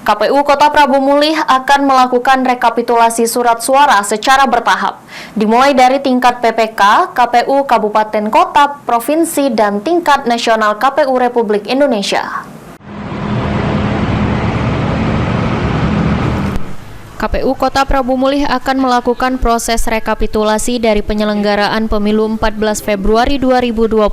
KPU Kota Prabu Mulih akan melakukan rekapitulasi surat suara secara bertahap, dimulai dari tingkat PPK, KPU Kabupaten Kota, Provinsi, dan tingkat nasional KPU Republik Indonesia. KPU Kota Prabu Mulih akan melakukan proses rekapitulasi dari penyelenggaraan pemilu 14 Februari 2024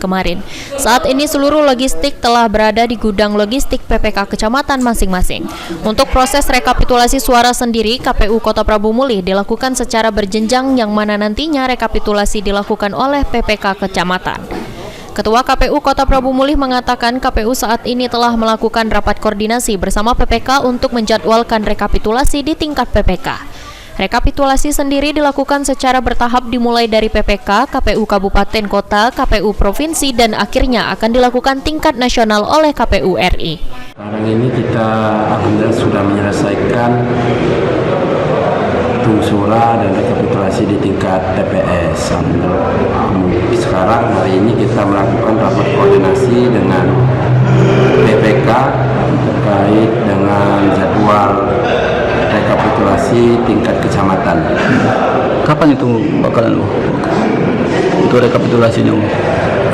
kemarin. Saat ini seluruh logistik telah berada di gudang logistik PPK kecamatan masing-masing. Untuk proses rekapitulasi suara sendiri, KPU Kota Prabu Mulih dilakukan secara berjenjang yang mana nantinya rekapitulasi dilakukan oleh PPK kecamatan. Ketua KPU Kota Prabu Mulih mengatakan KPU saat ini telah melakukan rapat koordinasi bersama PPK untuk menjadwalkan rekapitulasi di tingkat PPK. Rekapitulasi sendiri dilakukan secara bertahap dimulai dari PPK, KPU Kabupaten Kota, KPU Provinsi, dan akhirnya akan dilakukan tingkat nasional oleh KPU RI. Sekarang ini kita alhamdulillah sudah menyelesaikan suara dan rekapitulasi di tingkat TPS. Sekarang hari ini kita melakukan rapat koordinasi dengan PPK terkait dengan jadwal rekapitulasi tingkat kecamatan. Kapan itu bakalan itu rekapitulasinya?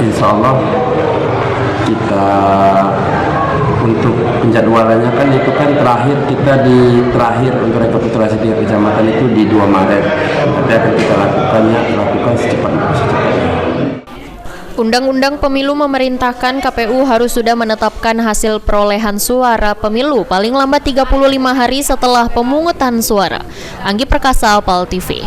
Insya Allah kita untuk penjadwalannya kan itu kan terakhir untuk rekapitulasi tingkat kecamatan itu di 2 Maret. Tapi akan kita lakukan secepatnya. Undang-Undang Pemilu memerintahkan KPU harus sudah menetapkan hasil perolehan suara pemilu paling lambat 35 hari setelah pemungutan suara. Anggi Perkasa, Pal TV.